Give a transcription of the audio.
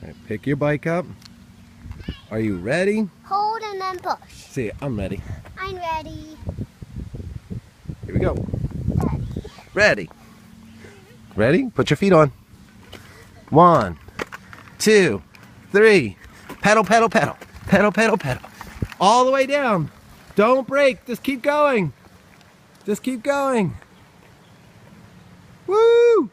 Right, pick your bike up. Are you ready? Hold and then push. See, I'm ready. I'm ready. Here we go. Ready. Ready? Put your feet on. 1, 2, 3. Pedal, pedal, pedal. Pedal, pedal, pedal. All the way down. Don't brake. Just keep going. Just keep going. Woo!